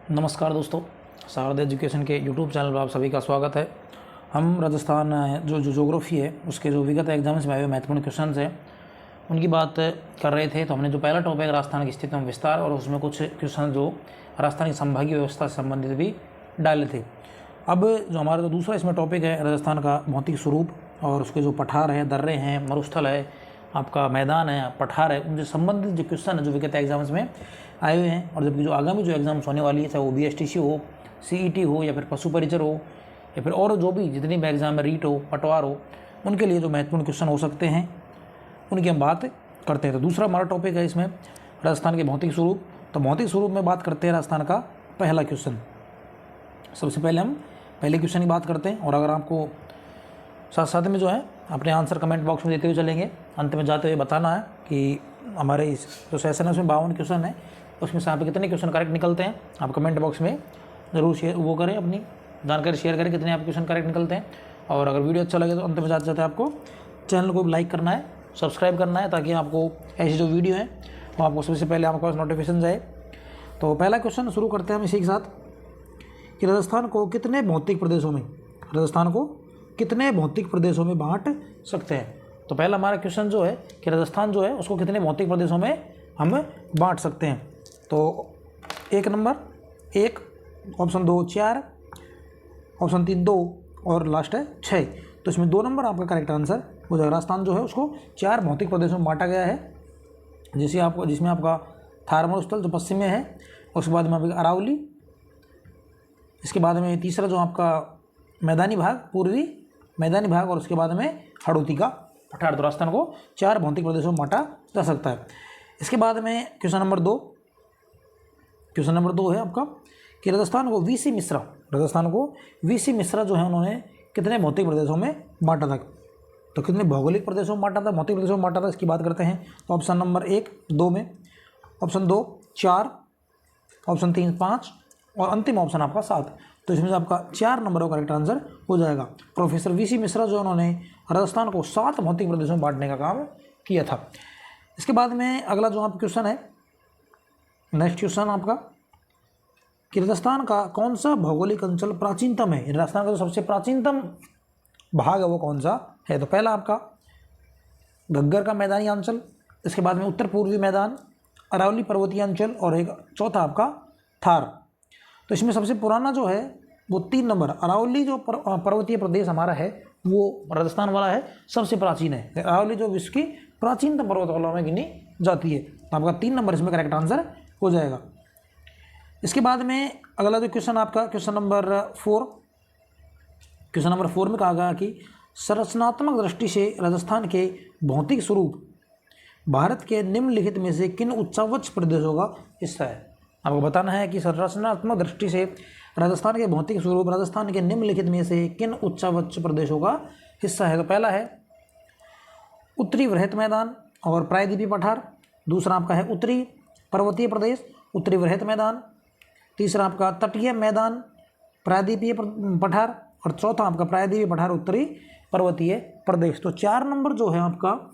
नमस्कार दोस्तों, शारदा एजुकेशन के यूट्यूब चैनल पर आप सभी का स्वागत है। हम राजस्थान जो ज्योग्राफी है उसके जो विगत एग्जाम्स में आए हुए महत्वपूर्ण क्वेश्चन हैं उनकी बात कर रहे थे। तो हमने जो पहला टॉपिक राजस्थान की स्थिति में विस्तार और उसमें कुछ क्वेश्चन जो राजस्थान की संभागीय व्यवस्था से संबंधित भी डाले थे। अब जो हमारा जो दूसरा इसमें टॉपिक है राजस्थान का भौतिक स्वरूप और उसके जो पठार है, दर्रे हैं, मरुस्थल है, आपका मैदान है, पठार है, उनसे संबंधित जो क्वेश्चन है जो विगत एग्जाम्स में आए हुए हैं और जबकि जो आगामी जो एग्जाम्स होने वाली है, चाहे वो BSTC हो, CET हो या फिर पशु परिचर हो या फिर और जो भी जितनी भी एग्जाम में रीट हो, पटवार हो, उनके लिए जो महत्वपूर्ण क्वेश्चन हो सकते हैं उनकी हम बात करते हैं। तो दूसरा हमारा टॉपिक है इसमें राजस्थान के भौतिक स्वरूप। तो भौतिक स्वरूप में बात करते हैं राजस्थान का पहला क्वेश्चन। सबसे पहले हम पहले क्वेश्चन की बात करते हैं और अगर आपको साथ साथ में जो है अपने आंसर कमेंट बॉक्स में देते हुए चलेंगे। अंत में जाते हुए बताना है कि हमारे इस जो सेशन है उसमें 52 क्वेश्चन है, उसमें से आप कितने क्वेश्चन करेक्ट निकलते हैं। आप कमेंट बॉक्स में ज़रूर शेयर वो करें, अपनी जानकारी शेयर करें कितने आप क्वेश्चन करेक्ट निकलते हैं। और अगर वीडियो अच्छा लगे तो अंत में जाते जाते आपको चैनल को लाइक करना है, सब्सक्राइब करना है, ताकि आपको ऐसी जो वीडियो है वो आपको सबसे पहले आपके पास नोटिफिकेशन जाए। तो पहला क्वेश्चन शुरू करते हैं हम इसी के साथ कि राजस्थान को कितने भौतिक प्रदेशों में बांट सकते हैं। तो पहला हमारा क्वेश्चन जो है कि राजस्थान जो है उसको कितने भौतिक प्रदेशों में हम बांट सकते हैं। तो 1 नंबर 1, ऑप्शन 2 4, ऑप्शन 3 2 और लास्ट है 6। तो इसमें 2 नंबर आपका करेक्ट आंसर हो जाएगा। राजस्थान जो है उसको 4 भौतिक प्रदेशों में बांटा गया है, जिसमें आपका थार मरुस्थल जो पश्चिम में है, उसके बाद में आपका अरावली, इसके बाद में तीसरा जो आपका मैदानी भाग, पूर्वी मैदानी भाग, और उसके बाद में हड़ौती का पठार। तो राजस्थान को 4 भौतिक प्रदेशों में बांटा जा सकता है। इसके बाद में क्वेश्चन नंबर 2 है आपका कि राजस्थान को VC मिश्रा जो है उन्होंने कितने भौतिक प्रदेशों में बांटा था। तो कितने भौगोलिक प्रदेशों में बांटा था, भौतिक प्रदेशों में बांटा था, इसकी बात करते हैं। तो ऑप्शन नंबर 1 2 में, ऑप्शन 2 4, ऑप्शन 3 5 और अंतिम ऑप्शन आपका 7। तो इसमें से आपका 4 नंबर का करेक्ट आंसर हो जाएगा। प्रोफेसर VC मिश्रा जो उन्होंने राजस्थान को 7 भौतिक प्रदेशों में बांटने का काम किया था। इसके बाद में अगला जो आपका क्वेश्चन है, नेक्स्ट क्वेश्चन आपका कि राजस्थान का कौन सा भौगोलिक अंचल प्राचीनतम है। राजस्थान का जो सबसे प्राचीनतम भाग है वो कौन सा है। तो पहला आपका घग्गर का मैदानी अंचल, इसके बाद में उत्तर पूर्वी मैदान, अरावली पर्वतीय अंचल और एक चौथा आपका थार। तो इसमें सबसे पुराना जो है वो 3 नंबर अरावली जो पर्वतीय प्रदेश हमारा है वो राजस्थान वाला है, सबसे प्राचीन है। अरावली जो विश्व की प्राचीनतम पर्वतमालाओं में गिनी जाती है। तो आपका 3 नंबर इसमें करेक्ट आंसर हो जाएगा। इसके बाद में अगला जो क्वेश्चन आपका क्वेश्चन नंबर 4 में कहा गया कि संरचनात्मक दृष्टि से राजस्थान के भौतिक स्वरूप भारत के निम्नलिखित में से किन उच्चावच प्रदेशों का हिस्सा है। आपको बताना है कि संरचनात्मक दृष्टि से राजस्थान के भौतिक स्वरूप राजस्थान के निम्नलिखित में से किन उच्चावच प्रदेशों का हिस्सा है। तो पहला है उत्तरी वृहत मैदान और प्रायद्वीपीय पठार, दूसरा आपका है उत्तरी पर्वतीय प्रदेश, उत्तरी वृहत मैदान, तीसरा आपका तटीय मैदान, प्रायद्वीपीय पठार, और चौथा आपका प्रायद्वीपीय पठार, उत्तरी पर्वतीय प्रदेश। तो 4 नंबर जो है आपका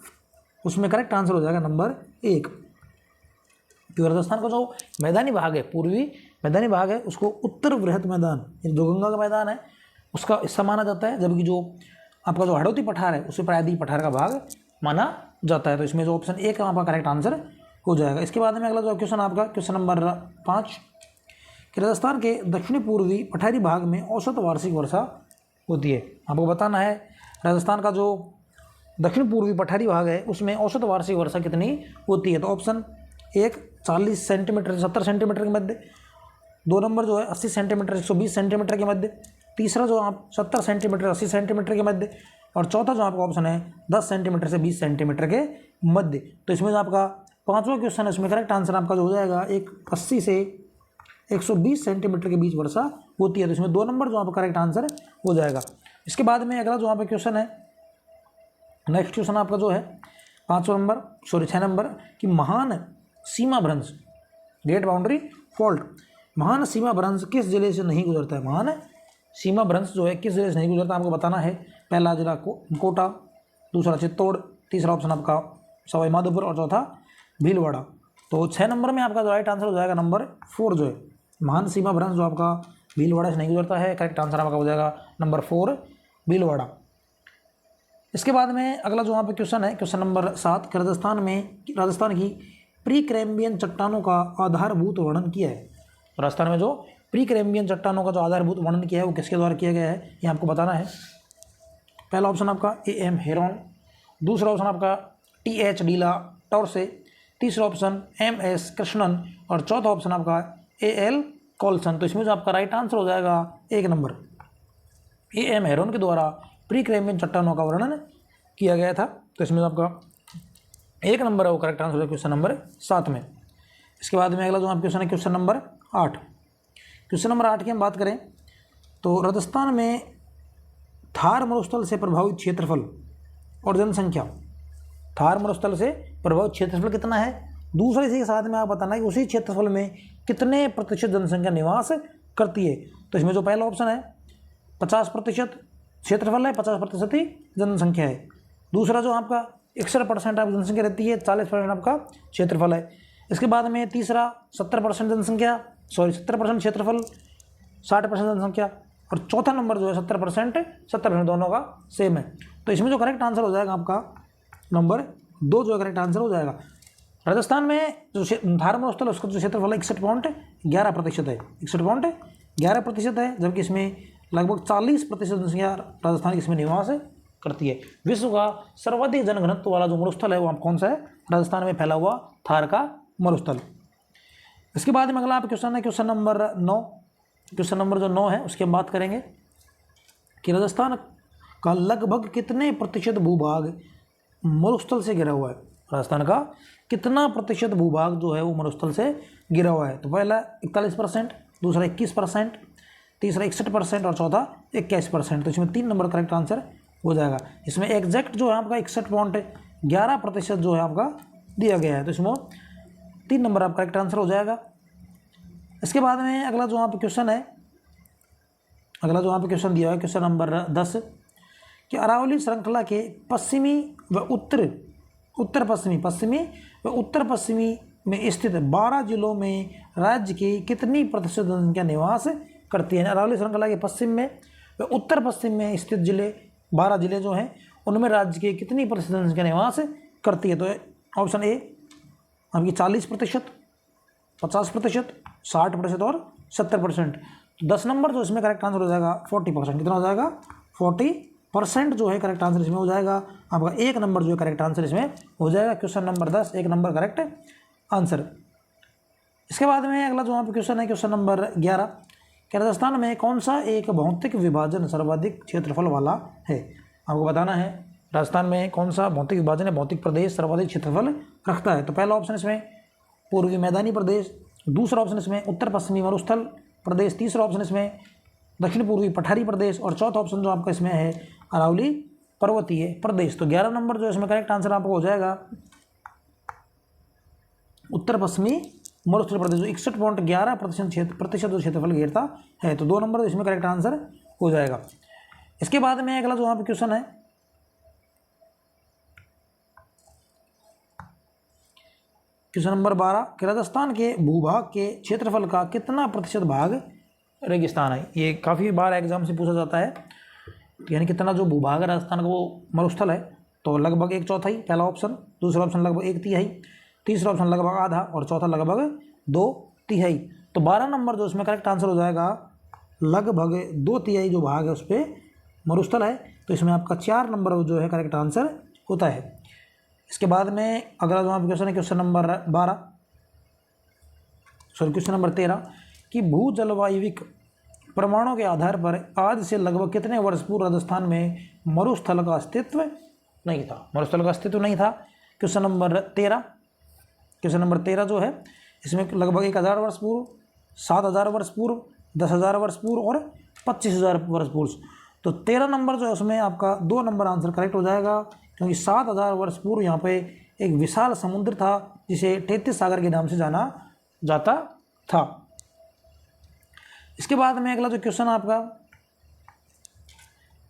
उसमें करेक्ट आंसर हो जाएगा नंबर 1। क्योंकि राजस्थान का जो मैदानी भाग है, पूर्वी मैदानी भाग है, उसको उत्तर वृहत मैदान जो गंगा का मैदान है उसका हिस्सा माना जाता है, जबकि जो आपका जो हड़ौती पठार है उसे प्रायद्वीपीय पठार का भाग माना जाता है। तो इसमें जो ऑप्शन 1 आपका करेक्ट आंसर हो जाएगा। इसके बाद में अगला जो क्वेश्चन आपका क्वेश्चन नंबर 5 कि राजस्थान के दक्षिणी पूर्वी पठारी भाग में औसत वार्षिक वर्षा होती है। आपको बताना है राजस्थान का जो दक्षिण पूर्वी पठारी भाग है उसमें औसत वार्षिक वर्षा कितनी होती है। तो ऑप्शन 1 40 सेंटीमीटर 70 सेंटीमीटर के मध्य, 2 नंबर जो है 80 सेंटीमीटर 120 सेंटीमीटर के मध्य, तीसरा जो आप 70 सेंटीमीटर 80 सेंटीमीटर के मध्य, और चौथा जो आपका ऑप्शन है 10 सेंटीमीटर से 20 सेंटीमीटर के मध्य। तो इसमें जो आपका 5वां क्वेश्चन है उसमें करेक्ट आंसर आपका जो हो जाएगा 80 से 120 सेंटीमीटर के बीच वर्षा होती है। तो इसमें 2 नंबर जो आपका करेक्ट आंसर हो जाएगा। इसके बाद में अगला जो आपका क्वेश्चन है, नेक्स्ट क्वेश्चन आपका जो है 6 नंबर कि महान सीमा भ्रंश ग्रेट बाउंड्री फॉल्ट, महान सीमा भ्रंश किस जिले से नहीं गुजरता है। महान सीमा भ्रंश जो है किस जिले से नहीं गुजरता, आपको बताना है। पहला जिला कोटा, दूसरा चित्तौड़, तीसरा ऑप्शन आपका सवाई माधोपुर और चौथा भीलवाड़ा। तो 6 नंबर में आपका जो राइट आंसर हो जाएगा नंबर 4 जो है महान सीमा भ्रंश जो आपका भीलवाड़ा से नहीं गुजरता है। करेक्ट आंसर आपका हो जाएगा नंबर 4 भीलवाड़ा। इसके बाद में अगला जो यहाँ पे क्वेश्चन है, क्वेश्चन नंबर 7 कि राजस्थान की प्री कैम्ब्रियन चट्टानों का आधारभूत वर्णन किया है। राजस्थान में जो प्री कैम्ब्रियन चट्टानों का जो आधारभूत वर्णन किया है वो किसके द्वारा किया गया है, ये आपको बताना है। पहला ऑप्शन आपका AM हेरोन, दूसरा ऑप्शन आपका TH डीला टॉर्से, तीसरा ऑप्शन MS कृष्णन और चौथा ऑप्शन आपका AL कॉल्सन। तो इसमें जो आपका राइट आंसर हो जाएगा 1 नंबर AM हेरोन के द्वारा प्री कैम्ब्रियन चट्टानों का वर्णन किया गया था। तो इसमें जो आपका 1 नंबर है वो करेक्ट आंसर है क्वेश्चन नंबर 7 में। इसके बाद में अगला जो आपका क्वेश्चन है क्वेश्चन नंबर 8। क्वेश्चन नंबर 8 की हम बात करें तो राजस्थान में थार मरुस्थल से प्रभावित क्षेत्रफल और जनसंख्या, थार मरुस्थल से प्रभावित क्षेत्रफल कितना है, दूसरे इसी के साथ में आप बताना कि उसी क्षेत्रफल में कितने प्रतिशत जनसंख्या निवास करती है। तो इसमें जो पहला ऑप्शन है 50% क्षेत्रफल है, 50% ही जनसंख्या है। दूसरा जो आपका 61% आपकी जनसंख्या रहती है, 40% आपका क्षेत्रफल है। इसके बाद में तीसरा 70% जनसंख्या 70% क्षेत्रफल, 60% जनसंख्या और चौथा नंबर जो है 70% दोनों का सेम है। तो इसमें जो करेक्ट आंसर हो जाएगा आपका नंबर 2 जो करेक्ट आंसर हो जाएगा। राजस्थान में जो थार मरुस्थल है उसका जो क्षेत्रफल है 61.11% है, 61.11% है, जबकि इसमें लगभग 40% जनसंख्या राजस्थान की इसमें निवास करती है। विश्व का सर्वाधिक जनघनत्व वाला जो मरुस्थल है वो कौन सा है, राजस्थान में फैला हुआ थार का मरुस्थल। इसके बाद में अगला क्वेश्चन है क्वेश्चन नंबर 9। क्वेश्चन नंबर जो 9 है उसकी हम बात करेंगे कि राजस्थान का लगभग कितने प्रतिशत भूभाग मरुस्थल से घिरा हुआ है। राजस्थान का कितना प्रतिशत भूभाग जो है वो मरुस्थल से घिरा हुआ है। तो पहला 41%, दूसरा 21%, तीसरा 61% और चौथा 21%। तो इसमें 3 नंबर करेक्ट आंसर हो जाएगा। इसमें एग्जैक्ट जो है आपका 61.11% जो है आपका दिया गया है। तो इसमें 3 नंबर आपका करेक्ट आंसर हो जाएगा। इसके बाद में अगला जो यहाँ पे क्वेश्चन है, अगला जो यहाँ पे क्वेश्चन दिया है क्वेश्चन नंबर 10 कि अरावली श्रृंखला के पश्चिमी व उत्तर पश्चिमी में स्थित 12 जिलों में राज्य की कितनी प्रतिशत जनसंख्या निवास करती है। अरावली श्रृंखला के पश्चिम में व उत्तर पश्चिम में स्थित 12 जिले जो हैं उनमें राज्य की कितनी प्रतिशत जनसंख्या निवास करती है। तो ऑप्शन ए आपकी 40%, 50%, 60% और 70%। तो 10 नंबर जो इसमें करेक्ट आंसर हो जाएगा 40%। कितना हो जाएगा 40% जो है करेक्ट आंसर इसमें हो जाएगा। आपका 1 नंबर जो है करेक्ट आंसर इसमें हो जाएगा। Question number 10 1 number correct answer. इसके बाद में अगला जो यहाँ पे क्वेश्चन है क्वेश्चन नंबर 11 कि राजस्थान में कौन सा एक भौतिक विभाजन सर्वाधिक क्षेत्रफल वाला है। आपको बताना है राजस्थान में कौन सा भौतिक विभाजन है, भौतिक प्रदेश सर्वाधिक क्षेत्रफल रखता है। तो पहला ऑप्शन इसमें पूर्वी मैदानी प्रदेश, दूसरा ऑप्शन इसमें उत्तर पश्चिमी मरुस्थल प्रदेश, तीसरा ऑप्शन इसमें दक्षिण पूर्वी पठारी प्रदेश और चौथा ऑप्शन जो आपका इसमें है अरावली पर्वतीय प्रदेश। तो 11 नंबर जो इसमें करेक्ट आंसर आपको हो जाएगा उत्तर पश्चिमी मरुस्थल प्रदेश जो 61.11% जो क्षेत्रफल घेरता है। तो 2 नंबर इसमें करेक्ट आंसर हो जाएगा। इसके बाद में अगला जो यहाँ पे क्वेश्चन है क्वेश्चन नंबर 12 कि राजस्थान के भूभाग के क्षेत्रफल का कितना प्रतिशत भाग रेगिस्तान है। ये काफ़ी बार एग्जाम से पूछा जाता है, यानी कितना जो भूभाग है राजस्थान का वो मरुस्थल है। तो लगभग 1/4 पहला ऑप्शन, दूसरा ऑप्शन लगभग 1/3, तीसरा ऑप्शन लगभग आधा और चौथा लगभग 2/3। तो 12 नंबर जो इसमें करेक्ट आंसर हो जाएगा लगभग 2/3 जो भाग है उस पर मरुस्थल है। तो इसमें आपका 4 नंबर जो है करेक्ट आंसर होता है। इसके बाद में अगला जो आपका क्वेश्चन है क्वेश्चन नंबर 13 कि भू जलवायविक प्रमाणों के आधार पर आज से लगभग कितने वर्ष पूर्व राजस्थान में मरुस्थल का अस्तित्व नहीं था। मरुस्थल का अस्तित्व नहीं था। क्वेश्चन नंबर 13 जो है इसमें लगभग 1000 वर्ष पूर्व, 7000 वर्ष पूर्व, 10,000 वर्ष पूर्व और 25,000 वर्ष पूर्व। तो 13 नंबर जो है उसमें आपका 2 नंबर आंसर करेक्ट हो जाएगा, क्योंकि 7000 वर्ष पूर्व यहाँ पे एक विशाल समुद्र था जिसे 33 सागर के नाम से जाना जाता था। इसके बाद में अगला जो क्वेश्चन आपका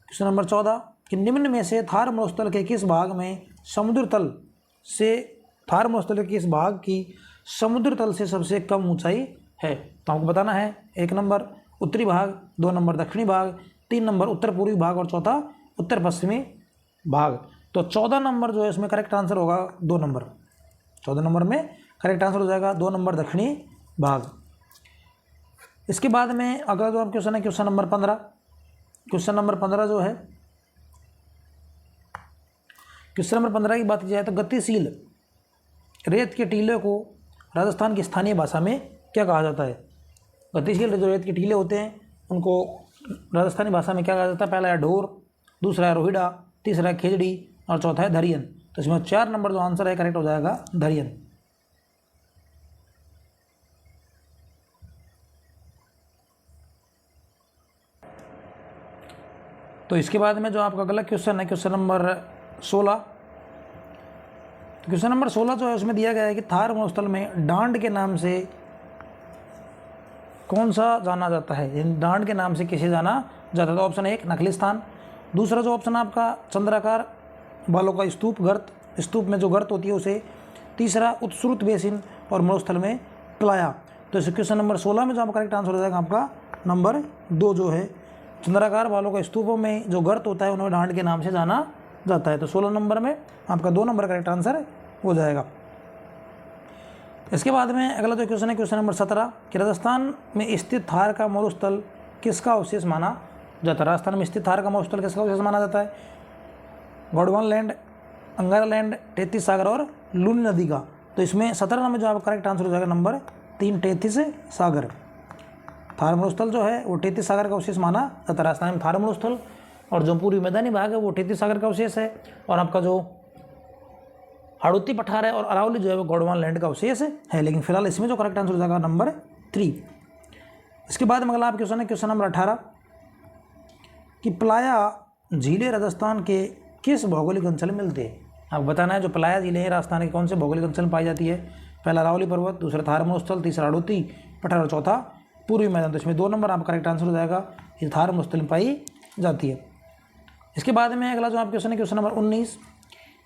क्वेश्चन नंबर 14 कि निम्न में से थार मरुस्थल के किस भाग में समुद्र तल से सबसे कम ऊंचाई है। तो आपको बताना है 1 नंबर उत्तरी भाग, 2 नंबर दक्षिणी भाग, 3 नंबर उत्तर पूर्वी भाग और चौथा उत्तर पश्चिमी भाग। तो 14 नंबर जो है इसमें करेक्ट आंसर होगा 2 नंबर। 14 नंबर में करेक्ट आंसर हो जाएगा 2 नंबर दक्षिणी भाग। इसके बाद में अगला जो आप क्वेश्चन है क्वेश्चन नंबर 15। क्वेश्चन नंबर 15 जो है, क्वेश्चन नंबर 15 की बात की जाए तो गतिशील रेत के टीले को राजस्थान की स्थानीय भाषा में क्या कहा जाता है। गतिशील जो रेत के टीले होते हैं उनको राजस्थानी भाषा में क्या कहा जाता है। पहला है ढोर, दूसरा है रोहिड़ा, तीसरा है खेजड़ी और चौथा है धरियन। तो इसमें 4 नंबर जो आंसर है करेक्ट हो जाएगा धरियन। तो इसके बाद में जो आपका अगला क्वेश्चन है क्वेश्चन नंबर 16। तो क्वेश्चन नंबर 16 जो है उसमें दिया गया है कि थार मरुस्थल में डांड के नाम से कौन सा जाना जाता है। डांड के नाम से किसे जाना जाता है। तो ऑप्शन 1 नखलिस्तान, दूसरा जो ऑप्शन आपका चंद्राकार बालों का स्तूप, गर्त, स्तूप में जो गर्त होती है उसे, तीसरा उत्सुरुत बेसिन और मरुस्थल में प्लाया। तो इस क्वेश्चन नंबर 16 में जो आपका करेक्ट आंसर हो जाएगा आपका नंबर 2 जो है चंद्राकार बालों का स्तूपों में जो गर्त होता है उन्हें डांड के नाम से जाना जाता है। तो 16 नंबर में आपका 2 नंबर करेक्ट आंसर हो जाएगा। इसके बाद में अगला जो क्वेश्चन है क्वेश्चन नंबर 17 कि राजस्थान में स्थित थार का मरुस्थल किसका अवशेष माना जाता है। राजस्थान में स्थित थार का मरुस्थल किसका अवशेष माना जाता है। गोंडवाना लैंड, अंगारा लैंड, 33 सागर और लूनी नदी का। तो इसमें 17 नंबर जो आपका करेक्ट आंसर हो जाएगा नंबर 3 33 सागर। थार मरुस्थल जो है वो 33 सागर का अवशेष माना जाता है। राजस्थान में थार मरुस्थल और जो पूर्वी मैदानी भाग है वो 33 सागर का अवशेष है और आपका जो हाड़ौती पठार है और अरावली जो है वो गोंडवाना लैंड का अवशेष है। लेकिन फिलहाल इसमें जो करेक्ट आंसर हो जाएगा नंबर 3। इसके बाद में अगला आप क्वेश्चन है क्वेश्चन नंबर 18 कि प्लाया झीलें राजस्थान के किस भौगोलिक अंचल में मिलते हैं। आपको बताना है जो प्लाया झीलें हैं राजस्थान के कौन से भौगोलिक अंचल में पाई जाती है। पहला अरावली पर्वत, दूसरा थार मरुस्थल, तीसरा हाड़ौती पठार और चौथा पूर्वी मैदान। तो इसमें 2 नंबर आपका करेक्ट आंसर हो जाएगा। ये थार मरुस्थल में पाई जाती है। इसके बाद में अगला जो आप क्वेश्चन है क्वेश्चन नंबर 19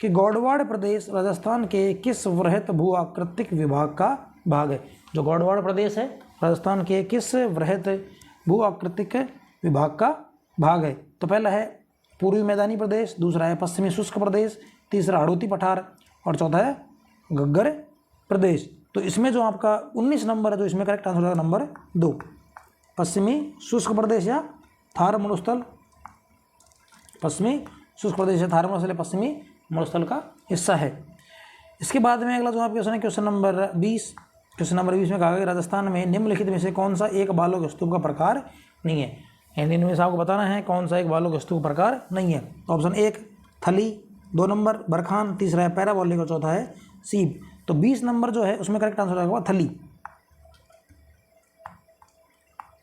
कि गौड़वाड़ प्रदेश राजस्थान के किस वृहत भू आकृतिक विभाग का भाग है। जो गौड़वाड़ प्रदेश है राजस्थान के किस वृहत भू आकृतिक विभाग का भाग है। तो पहला है पूर्वी मैदानी प्रदेश, दूसरा है पश्चिमी शुष्क प्रदेश, तीसरा हाड़ौती पठार और चौथा है घग्गर प्रदेश। तो इसमें जो आपका 19 नंबर है जो इसमें करेक्ट आंसर हो जाएगा नंबर 2 पश्चिमी शुष्क प्रदेश या थार मरुस्थल। पश्चिमी शुष्क प्रदेश या थार मरुस्थल पश्चिमी मरुस्थल का हिस्सा है। इसके बाद में अगला जो आप क्वेश्चन है क्वेश्चन नंबर 20। क्वेश्चन नंबर 20 में कहा गया राजस्थान में निम्नलिखित में से कौन सा एक बालों के स्तूप का प्रकार नहीं है। हिंदी में से आपको बताना है कौन सा एक बालों के स्तूप प्रकार नहीं है। तो ऑप्शन 1 थली, 2 नंबर बरखान, तीसरा है पैराबोलिक और चौथा है सीप। तो 20 नंबर जो है उसमें करेक्ट आंसर हो जाएगा थली।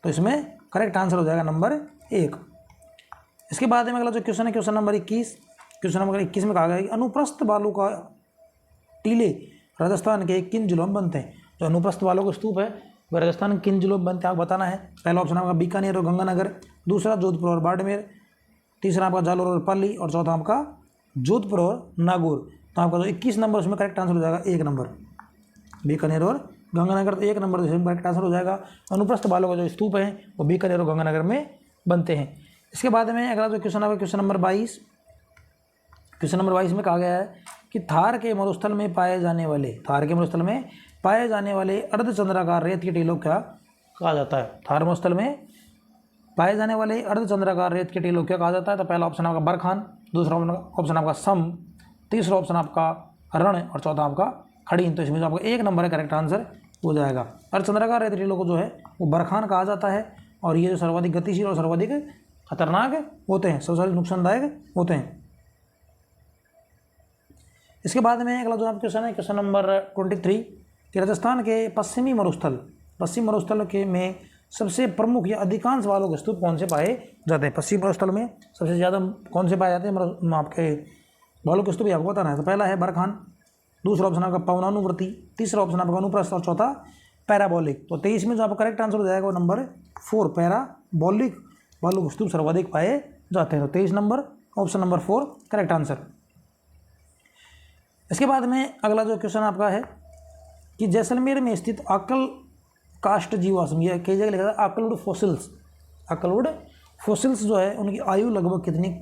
तो इसमें करेक्ट आंसर हो जाएगा नंबर 1। इसके बाद में अगला जो क्वेश्चन है क्वेश्चन नंबर 21। क्वेश्चन नंबर 21 में कहा गया कि अनुप्रस्थ बालू का टीले राजस्थान के किन जिलों में बनते हैं। जो अनुप्रस्थ बालू का स्तूप है वह राजस्थान के किन जिलों में बनते हैं आपको बताना है। पहला ऑप्शन आपका बीकानेर और गंगानगर, दूसरा जोधपुर और बाड़मेर, तीसरा आपका जालोर और पाली और चौथा आपका जोधपुर और नागौर। तो आपका जो 21 नंबर उसमें करेक्ट आंसर हो जाएगा 1 नंबर बीकानेर और गंगानगर। तो 1 नंबर इसमें करेक्ट आंसर हो जाएगा। अनुप्रस्थ बालों का जो स्तूप है वो बीकानेर और गंगानगर में बनते हैं। इसके बाद में अगला जो क्वेश्चन है क्वेश्चन नंबर 22। क्वेश्चन नंबर 22 में कहा गया है कि थार के मरुस्थल में पाए जाने वाले अर्धचंद्राकार रेत के टीलों क्या कहा जाता है। थार मरुस्थल में पाए जाने वाले अर्धचंद्राकार रेत के टीलों क्या कहा जाता है। तो पहला ऑप्शन आपका बरखान, दूसरा ऑप्शन आपका सम, तीसरा ऑप्शन आपका रण और चौथा आपका खड़ीन। तो इसमें जो आपका 1 नंबर है करेक्ट आंसर हो जाएगा। अर्धचंद्राकार रेत टीलों को जो है वो बरखान कहा जाता है और ये जो सर्वाधिक गतिशील और सर्वाधिक खतरनाक होते हैं, सबसे नुकसानदायक होते हैं। इसके बाद में अगला जो आप क्वेश्चन है क्वेश्चन नंबर 23 कि राजस्थान के पश्चिम मरुस्थल के में सबसे प्रमुख या अधिकांश बालों के स्तूप कौन से पाए जाते हैं। पश्चिम मरुस्थल में सबसे ज़्यादा कौन से पाए जाते हैं आपके बालों के स्तूप आपको बताना है। तो पहला है बरखान, दूसरा ऑप्शन आपका पवनानुवर्ती, तीसरा ऑप्शन आपका अनुप्रस्थ और चौथा पैराबोलिक। तो 23 में जो आपका करेक्ट आंसर हो जाएगा वो नंबर 4 पैराबोलिक बालों के स्तूप सर्वाधिक पाए जाते हैं। तो 23 number option number 4 correct answer. इसके बाद में अगला जो क्वेश्चन आपका है कि जैसलमेर में स्थित काष्ठ जीवाश्म, ये कई जगह लिखा था अकलुड फॉसिल्स। अकलुड फॉसिल्स जो है उनकी आयु लगभग कितनी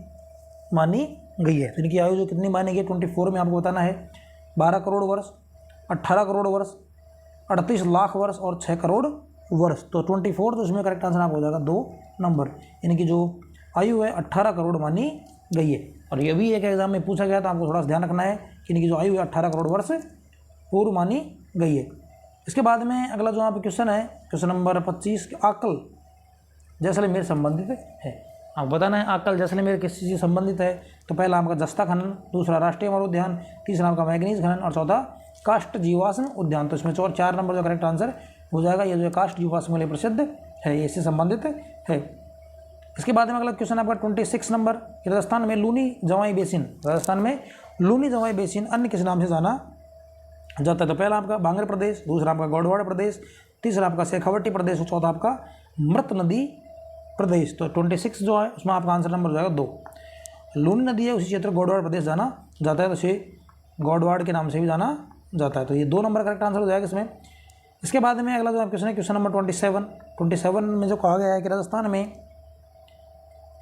मानी गई है? तो इनकी आयु जो कितनी मानी गई है 24 में आपको बताना है। 12 करोड़ वर्ष, 18 करोड़ वर्ष, 38 लाख वर्ष और 6 करोड़ वर्ष। तो 24, तो इसमें करेक्ट आंसर आपको हो जाएगा 2 नंबर। इनकी जो आयु है 18 करोड़ मानी गई है। और ये भी एक एग्जाम में पूछा गया, तो आपको थोड़ा सा ध्यान रखना है कि इनकी जो आयु है 18 करोड़ वर्ष पूर्व मानी गई है। इसके बाद में अगला जो यहाँ पे क्वेश्चन है, क्वेश्चन नंबर 25, आकल जैसलमेर संबंधित है। आपको बताना है आकल जैसलमेर किस चीज़ से संबंधित है। तो पहला आपका जस्ता खनन, दूसरा राष्ट्रीय अमर उद्यान, तीसरा आपका मैग्नीज खनन और चौथा काष्ठ जीवाश्म उद्यान। तो इसमें 4 नंबर जो करेक्ट आंसर हो जाएगा। ये जो काष्ठ जीवाश्म के लिए प्रसिद्ध है, ये इससे संबंधित है। इसके बाद में अगला क्वेश्चन आपका 26 नंबर, राजस्थान में लूनी जवाई बेसिन, राजस्थान में लूनी जवाई बेसिन अन्य किस नाम से जाना जाता है? तो पहला आपका बांगर प्रदेश, दूसरा आपका गौड़वाड़ प्रदेश, तीसरा आपका शेखावटी प्रदेश और चौथा आपका मृत नदी प्रदेश। तो 26 जो है उसमें आपका आंसर नंबर हो जाएगा 2। लूनी नदी है, उसी क्षेत्र गौड़वाड़ प्रदेश जाना जाता है, तो इसे गौड़वाड़ के नाम से भी जाना जाता है। तो ये 2 नंबर करेक्ट आंसर हो जाएगा इसमें। इसके बाद में अगला जो क्वेश्चन है, क्वेश्चन नंबर 27 में जो कहा गया है कि राजस्थान में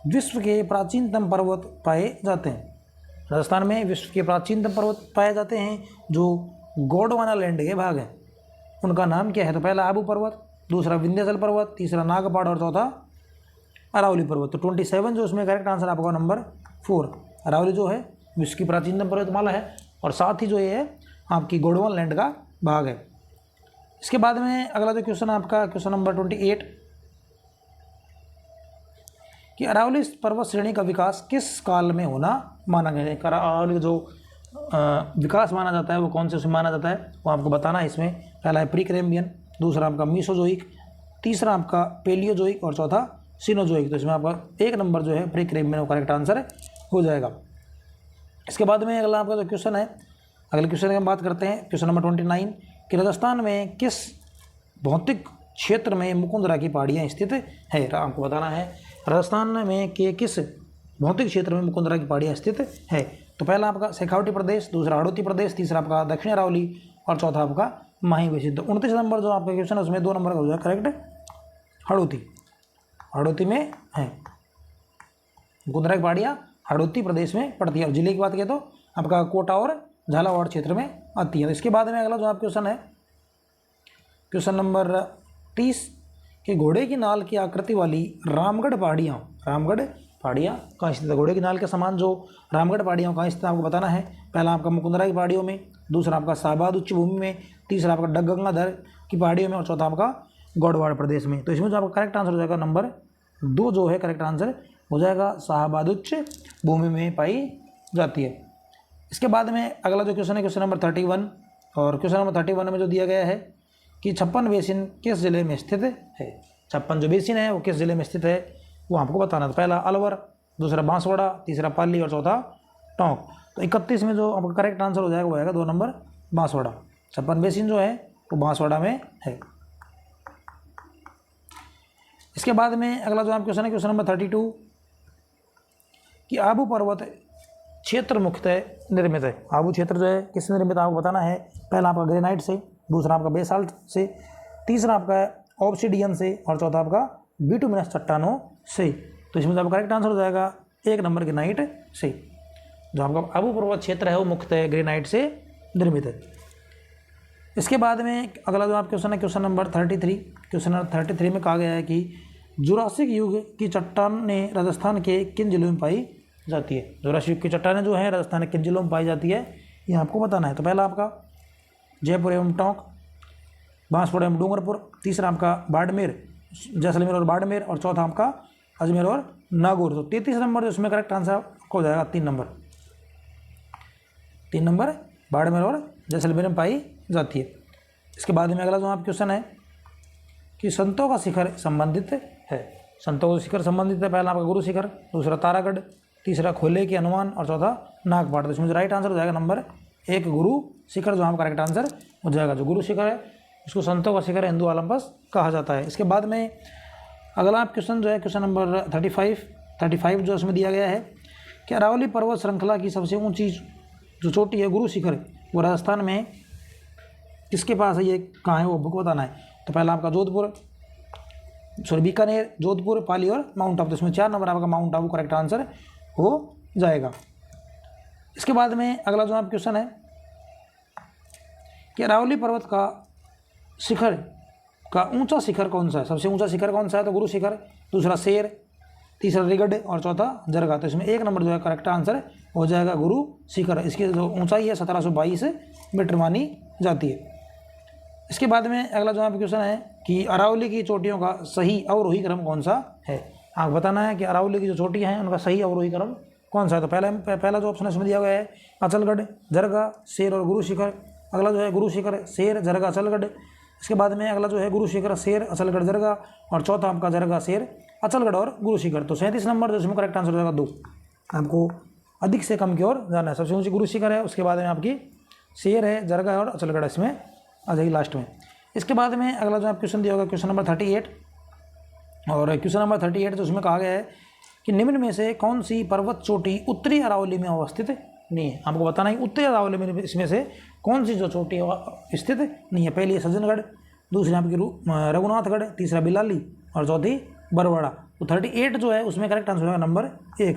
विश्व के प्राचीनतम पर्वत पाए जाते हैं। राजस्थान में विश्व के प्राचीनतम पर्वत पाए जाते हैं जो गोंडवाना लैंड के भाग हैं, उनका नाम क्या है? तो पहला आबू पर्वत, दूसरा विंध्याचल पर्वत, तीसरा नागपाड़ और चौथा अरावली पर्वत। तो 27 जो इसमें करेक्ट आंसर आपका नंबर 4। अरावली जो है विश्व की प्राचीनतम पर्वतमाला है और साथ ही जो ये है आपकी गोंडवाना लैंड का भाग है। इसके बाद में अगला जो क्वेश्चन आपका क्वेश्चन नंबर 28 कि अरावली पर्वत श्रेणी का विकास किस काल में होना माना गया है? अरावली जो विकास माना जाता है वो कौन से उसमें माना जाता है, वो आपको बताना है इसमें। पहला है प्री कैम्ब्रियन, दूसरा आपका मीसोजोइक, तीसरा आपका पेलियोजोइक और चौथा सिनोजोइक। तो इसमें आपका 1 नंबर जो है प्री कैम्ब्रियन करेक्ट आंसर हो जाएगा। इसके बाद में अगला आपका जो क्वेश्चन है, अगले क्वेश्चन की हम बात करते हैं, क्वेश्चन नंबर 29 कि राजस्थान में किस भौतिक क्षेत्र में मुकुंदरा की पहाड़ियाँ स्थित है? आपको बताना है राजस्थान में के किस भौतिक क्षेत्र में मुकुंदरा की पहाड़ियाँ स्थित है। तो पहला आपका शेखावटी प्रदेश, दूसरा हाड़ौती प्रदेश, तीसरा आपका दक्षिण अरावली और चौथा आपका माही बेसिन। तो 29 नंबर जो आपका क्वेश्चन है उसमें 2 नंबर का हो जाएगा करेक्ट। हाड़ौती में है मुकुंदरा की पहाड़ियाँ, हाड़ौती प्रदेश में पड़ती है। और जिले की बात करें तो आपका कोटा और झालावाड़ क्षेत्र में आती है। इसके बाद में अगला जो आपका क्वेश्चन है क्वेश्चन नंबर 30 कि घोड़े की नाल की आकृति वाली रामगढ़ पहाड़ियाँ कहाँ स्थित है? घोड़े की नाल के समान जो रामगढ़ पहाड़ियाँ कहाँ स्थित है आपको बताना है। पहला आपका मुकुंदरा की पहाड़ियों में, दूसरा आपका शाहबाद उच्च भूमि में, तीसरा आपका डगंगाधर की पहाड़ियों में और चौथा आपका गौड़वाड़ प्रदेश में। तो इसमें जो आपका करेक्ट आंसर हो जाएगा नंबर 2 जो है करेक्ट आंसर हो जाएगा, शाहबाद उच्च भूमि में पाई जाती है। इसके बाद में अगला जो क्वेश्चन है क्वेश्चन नंबर 31 और क्वेश्चन नंबर 31 में जो दिया गया है कि 56 बेसिन किस जिले में स्थित है? 56 जो बेसिन है वो किस जिले में स्थित है वो आपको बताना था। पहला अलवर, दूसरा बांसवाड़ा, तीसरा पाली और चौथा टोंक। तो 31 में जो आपका करेक्ट आंसर हो जाएगा वो आएगा 2 नंबर बांसवाड़ा। 56 बेसिन जो है वो बांसवाड़ा में है। इसके बाद में अगला जो आप क्वेश्चन है क्वेश्चन नंबर 32 कि आबू पर्वत क्षेत्र मुख्यतः निर्मित है। आबू क्षेत्र जो है किससे निर्मित आपको बताना है। पहला आपका ग्रेनाइट से, दूसरा आपका बेसाल्ट से, तीसरा आपका ऑब्सिडियन से और चौथा आपका बिटुमिनस चट्टानों से। तो इसमें आपका करेक्ट आंसर हो जाएगा 1 नंबर ग्रेनाइट से। जो आपका आबू पर्वत क्षेत्र है वो मुख्यतः ग्रेनाइट से निर्मित है। इसके बाद में अगला जो आप क्वेश्चन है क्वेश्चन नंबर 33। क्वेश्चन नंबर 33 में कहा गया है कि जुरासिक युग की चट्टानें राजस्थान के किन जिलों में पाई जाती है? जुरासिक युग की चट्टानें जो है राजस्थान के किन जिलों में पाई जाती है ये आपको बताना है। तो पहला आपका जयपुर एवं टोंक, बांसवाड़ा एवं डूंगरपुर, तीसरा आपका बाड़मेर, जैसलमेर और बाड़मेर और चौथा आपका अजमेर और नागौर। तो 33 नंबर जो इसमें करेक्ट आंसर हो जाएगा 3 नंबर बाड़मेर और जैसलमेर में पाई जाती है। इसके बाद में अगला जो आप क्वेश्चन है कि संतों का शिखर संबंधित है। संतों का शिखर संबंधित है, पहला आपका गुरु शिखर, दूसरा तारागढ़, तीसरा खोले के हनुमान और चौथा नागपाड़। तो इसमें जो राइट आंसर हो जाएगा नंबर 1 गुरु शिखर जो आपका करेक्ट आंसर हो जाएगा। जो गुरु शिखर है उसको संतों का शिखर हिंदू ओलंपस कहा जाता है। इसके बाद में अगला आप क्वेश्चन जो है क्वेश्चन नंबर 35 जो इसमें दिया गया है कि अरावली पर्वत श्रृंखला की सबसे ऊंची जो चोटी है गुरु शिखर वो राजस्थान में किसके पास है, ये कहाँ है वो आपको बताना है। तो पहला आपका जोधपुर, सॉरी बीकानेर, जोधपुर, पाली और माउंट आबू। तो इसमें 4 नंबर आपका माउंट आबू करेक्ट आंसर हो जाएगा। इसके बाद में अगला जो आप क्वेश्चन है कि अरावली पर्वत का शिखर का ऊंचा शिखर कौन सा है, सबसे ऊंचा शिखर कौन सा है, तो गुरु शिखर, दूसरा शेर, तीसरा रिगढ़ और चौथा जरगा। तो इसमें 1 नंबर जो है करेक्ट आंसर हो जाएगा गुरु शिखर। इसकी जो ऊंचाई है 1722 मीटर मानी जाती है। इसके बाद में अगला जो आप क्वेश्चन है कि अरावली की चोटियों का सही अवरोही क्रम कौन सा है। आपको बताना है कि अरावली की जो चोटियाँ हैं उनका सही अवरोही क्रम कौन सा है। तो पहला जो ऑप्शन है इसमें दिया गया है अचलगढ़, जरगा, शेर और गुरु शिखर। अगला जो है गुरु शिखर, शेर, जरगा, अचलगढ़। इसके बाद में अगला जो है गुरु शिखर, शेर, अचलगढ़, जरगा और चौथा आपका जरगा, शेर, अचलगढ़ और गुरु शिखर। तो 37 नंबर जो इसमें करेक्ट आंसर हो जाएगा 2। आपको अधिक से कम की ओर जाना है। सबसे ऊंची गुरु शिखर है, उसके बाद में आपकी शेर है, जरगा है और अचलगढ़ इसमें आ जाएगी लास्ट में। इसके बाद में अगला जो आप क्वेश्चन दिया होगा क्वेश्चन नंबर 38 और क्वेश्चन नंबर 38 जो उसमें कहा गया है कि निम्न में से कौन सी पर्वत चोटी उत्तरी अरावली में अवस्थित नहीं है। आपको बताना है उत्तरी अरावली में इसमें से कौन सी जो चोटी स्थित नहीं है। पहली है सज्जनगढ़, दूसरी आपकी रघुनाथगढ़, तीसरा बिलाली और चौथी बरवाड़ा। तो 38 जो है उसमें करेक्ट आंसर होगा नंबर 1,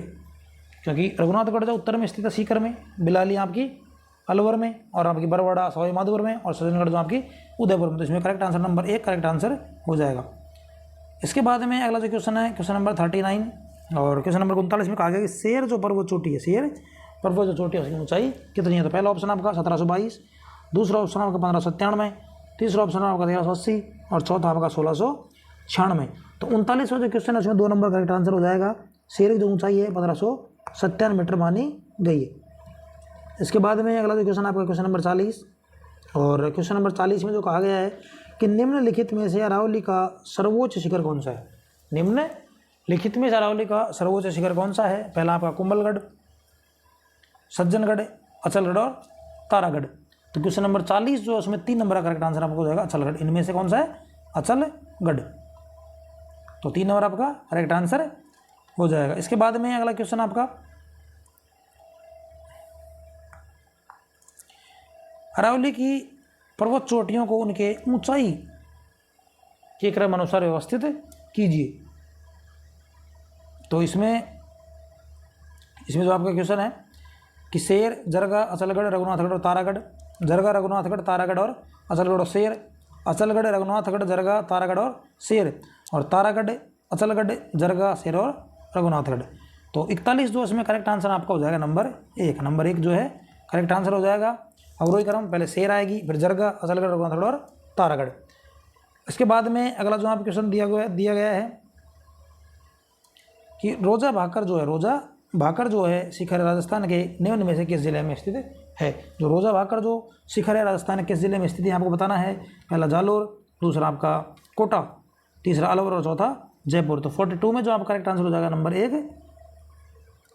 क्योंकि रघुनाथगढ़ जो उत्तर में स्थित है सीकर में, बिलाली आपकी अलवर में और आपकी बरवाड़ा सवाई माधोपुर में और सज्जनगढ़ जो आपकी उदयपुर में। तो इसमें correct answer number 1 correct answer हो जाएगा। इसके बाद में अगला जो क्वेश्चन है क्वेश्चन नंबर 39 और क्वेश्चन नंबर 39 में कहा गया कि शेर जो पर्वत चोटी है, शेर पर्वत जो चोटी है उसकी ऊंचाई कितनी है। तो पहला ऑप्शन आपका 1722, दूसरा ऑप्शन आपका 1597, तीसरा ऑप्शन आपका 1380 और चौथा आपका 1696। तो 39वां जो क्वेश्चन है उसमें 2 नंबर करेक्ट आंसर हो जाएगा। शेर की जो ऊंचाई है 1597 मीटर मानी गई है। इसके बाद में अगला जो क्वेश्चन आपका क्वेश्चन नंबर 40 और क्वेश्चन नंबर 40 में जो कहा गया है कि निम्नलिखित में से अरावली का सर्वोच्च शिखर कौन सा है। निम्नलिखित में से अरावली का सर्वोच्च शिखर कौन सा है। पहला आपका कुंभलगढ़, सज्जनगढ़, अचलगढ़ और तारागढ़। तो क्वेश्चन नंबर 40 जो है उसमें 3 नंबर का करेक्ट आंसर आपको हो जाएगा अचलगढ़। इनमें से कौन सा है, अचलगढ़। तो 3 नंबर आपका करेक्ट आंसर हो जाएगा। इसके बाद में अगला क्वेश्चन आपका अरावली की पर्वत चोटियों को उनके ऊंचाई के क्रम अनुसार व्यवस्थित कीजिए। तो इसमें जो आपका क्वेश्चन है कि शेर, जरगा, अचलगढ़, रघुनाथगढ़ और तारागढ़, जरगा, रघुनाथगढ़, तारागढ़ और अचलगढ़ और शेर, अचलगढ़, रघुनाथगढ़, जरगा, तारागढ़ और शेर और तारागढ़, अचलगढ़, जरगा, शेर और रघुनाथगढ़। तो 41 जो इसमें करेक्ट आंसर आपका हो जाएगा नंबर 1। नंबर 1 जो है करेक्ट आंसर हो जाएगा। अवरोही क्रम पहले शेर आएगी, फिर जरगा, अचलगढ़, रघुनाथगढ़ और तारागढ़। इसके बाद में अगला जो आप क्वेश्चन दिया गया है कि रोजा भाकर जो है शिखर राजस्थान के निम्न में से किस जिले में स्थित है। जो रोजा भाकर जो शिखर है राजस्थान के किस जिले में स्थित है आपको बताना है। पहला जालोर, दूसरा आपका कोटा, तीसरा अलवर और चौथा जयपुर। तो 42 में जो आपका करेक्ट आंसर हो जाएगा नंबर 1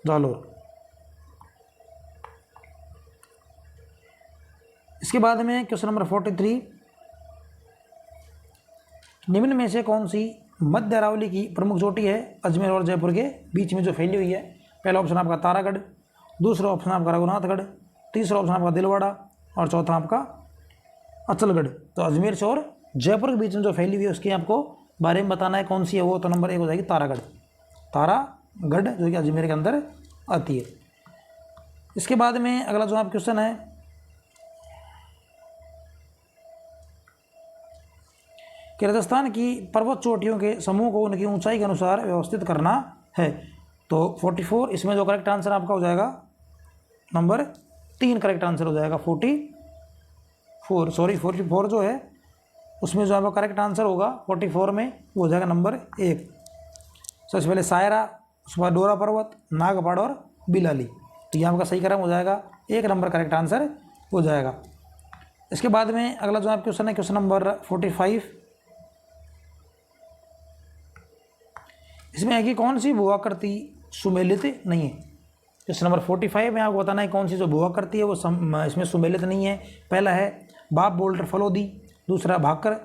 जालोर। इसके बाद में क्वेश्चन नंबर 43 निम्न में से कौन सी मध्य अरावली की प्रमुख चोटी है अजमेर और जयपुर के बीच में जो फैली हुई है। पहला ऑप्शन आपका तारागढ़, दूसरा ऑप्शन आपका रघुनाथगढ़, तीसरा ऑप्शन आपका दिलवाड़ा और चौथा आपका अचलगढ़। तो अजमेर से और जयपुर के बीच में जो फैली हुई है उसकी आपको बारे में बताना है कौन सी है वो। तो नंबर 1 हो जाएगी तारागढ़ जो कि अजमेर के अंदर आती है। इसके बाद में अगला जो आप क्वेश्चन है कि राजस्थान की पर्वत चोटियों के समूह को उनकी ऊंचाई के अनुसार व्यवस्थित करना है। तो 44 इसमें जो करेक्ट आंसर आपका हो जाएगा नंबर 3 करेक्ट आंसर हो जाएगा। 44 जो है उसमें जो आपका करेक्ट आंसर होगा 44 में वो हो जाएगा नंबर 1। सबसे पहले सायरा, उसके बाद डोरा पर्वत, नागपाड़ और बिलाली। तो ये आपका सही क्रम हो जाएगा, 1 नंबर करेक्ट आंसर हो जाएगा। इसके बाद में अगला जो आप क्वेश्चन है क्वेश्चन नंबर 45 इसमें है कि कौन सी भूआकृति सुमेलित नहीं है। क्वेश्चन नंबर 45 में आपको बताना है कौन सी जो भूआकृति है वो इसमें सुमेलित नहीं है। पहला है बाप बोल्डर फलोदी, दूसरा भाकर,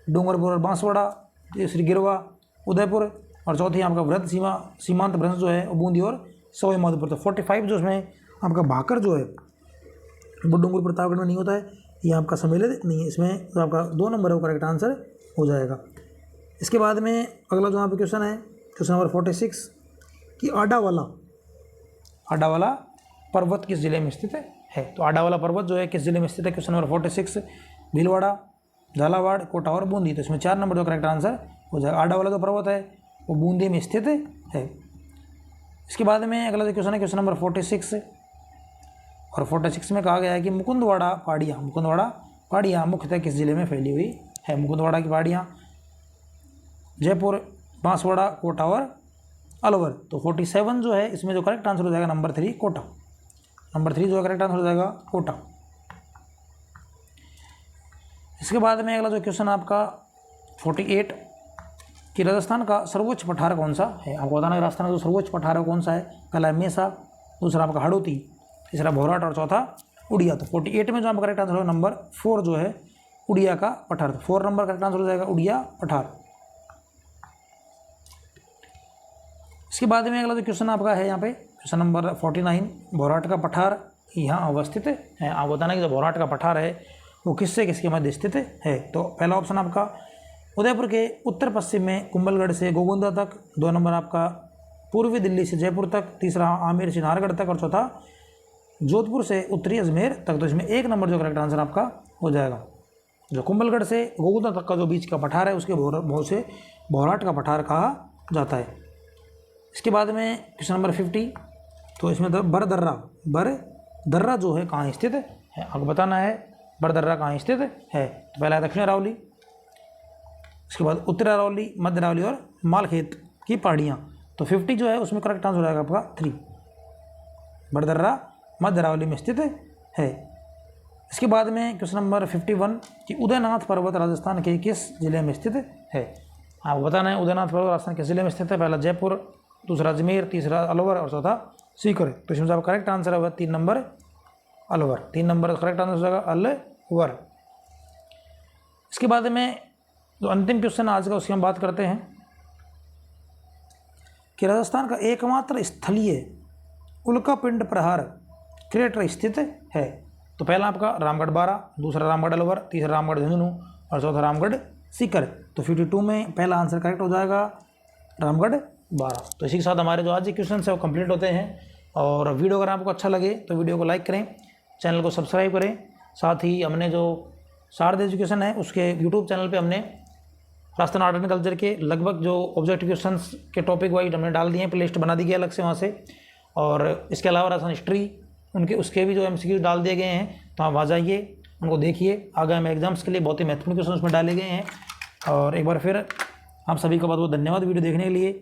डूंगरपुर और बांसवाड़ा, तीसरी गिरवा, उदयपुर और चौथी आपका व्रत सीमांत भ्रंश जो है बूंदी और सवाई माधोपुर। तो 45 जो इसमें आपका भाकर जो है वो डूंगरपुर प्रतापगढ़ में नहीं होता है, ये आपका सम्मिलित नहीं है। इसमें जो आपका 2 नंबर है वो करेक्ट आंसर हो जाएगा। इसके बाद में अगला जो यहाँ पे क्वेश्चन है, क्वेश्चन नंबर 46 कि आडावाला पर्वत किस जिले में स्थित है। तो आडावाला पर्वत जो है किस जिले में स्थित है, क्वेश्चन नंबर 46, भीलवाड़ा, झालावाड़, कोटा और बूंदी। तो इसमें 4 नंबर जो करेक्ट आंसर हो जाएगा। आडावाला जो पर्वत है वो बूंदी में स्थित है। इसके बाद में अगला जो क्वेश्चन है, क्वेश्चन नंबर 46 और 46 में कहा गया है कि मुकुंदवाड़ा पहाड़ियाँ मुख्यतः किस जिले में फैली हुई है। मुकुंदवाड़ा की पहाड़ियाँ जयपुर, बांसवाड़ा, कोटा और अलवर। तो 47 जो है इसमें जो करेक्ट आंसर हो जाएगा नंबर 3 कोटा। नंबर 3 जो है करेक्ट आंसर हो जाएगा कोटा। इसके बाद में अगला जो क्वेश्चन आपका 48 कि राजस्थान का सर्वोच्च पठार कौन सा है। आपको बताना है राजस्थान का जो सर्वोच्च पठार है कौन सा है। पहला है मेसा, दूसरा आपका हाड़ौती, तीसरा भोराट और चौथा उड़िया। तो 48 में जो आपका करेक्ट आंसर होगा नंबर 4 जो है उड़िया का पठार। तो 4 नंबर करेक्ट आंसर हो जाएगा उड़िया पठार। इसके बाद में अगला जो क्वेश्चन आपका है यहाँ पे क्वेश्चन नंबर 49 भोराट का पठार यहाँ अवस्थित है। आप बताना कि जो भोराट का पठार है वो किससे किसके मध्य स्थित है। तो पहला ऑप्शन आपका उदयपुर के उत्तर पश्चिम में कुंभलगढ़ से गोगुंदा तक, 2 नंबर आपका पूर्वी दिल्ली से जयपुर तक, तीसरा आमेर से नाहरगढ़ तक और चौथा जोधपुर से उत्तरी अजमेर तक। तो इसमें 1 नंबर जो करेक्ट आंसर आपका हो जाएगा। जो कुंभलगढ़ से गोगुंदा तक का जो बीच का पठार है उसके बहुत से भोराट का पठार कहा जाता है। इसके बाद में क्वेश्चन नंबर 50 तो इसमें बरदर्रा जो है कहाँ स्थित है। आपको बताना है बरदर्रा कहाँ स्थित है। तो पहला है दक्षिण अरावली, इसके बाद उत्तर अरावली, मध्य अरावली और मालखेत की पहाड़ियाँ। तो 50 जो है उसमें करेक्ट आंसर हो जाएगा आपका 3, बरदर्रा मध्य अरावली में स्थित है। इसके बाद में क्वेश्चन नंबर 51 कि उदयनाथ पर्वत राजस्थान के किस जिले में स्थित है। आपको बताना है उदयनाथ पर्वत राजस्थान किस जिले में स्थित है। पहला जयपुर, दूसरा अजमेर, तीसरा अलवर और चौथा सीकर। तो इसमें आपका करेक्ट आंसर होगा 3 number Alwar. 3 number correct answer हो जाएगा अलवर। इसके बाद में जो अंतिम क्वेश्चन आज का उसकी हम बात करते हैं कि राजस्थान का एकमात्र स्थलीय उल्कापिंड प्रहार क्रेटर स्थित है। तो पहला आपका रामगढ़ 12, दूसरा रामगढ़ अलवर, तीसरा रामगढ़ झुंझुनू और चौथा रामगढ़ सीकर। तो 52 में पहला आंसर करेक्ट हो जाएगा रामगढ़ 12। तो इसी के साथ हमारे जो आज के क्वेश्चन है वो कंप्लीट होते हैं। और वीडियो अगर आपको अच्छा लगे तो वीडियो को लाइक करें, चैनल को सब्सक्राइब करें। साथ ही हमने जो शारद एजुकेशन है उसके यूट्यूब चैनल पे हमने राजस्थान आर्ट एंड कल्चर के लगभग जो ऑब्जेक्टिव क्वेश्चंस के टॉपिक वाइज हमने डाल दिए हैं, प्ले लिस्ट बना दी गई अलग से वहाँ से। और इसके अलावा राजस्थान हिस्ट्री उसके भी जो MCQ डाल दिए गए हैं, तो आप वहाँ जाइए उनको देखिए। आगामी एग्जाम्स के लिए बहुत ही महत्वपूर्ण क्वेश्चन उसमें डाले गए हैं। और एक बार फिर आप सभी का बहुत बहुत धन्यवाद वीडियो देखने के लिए।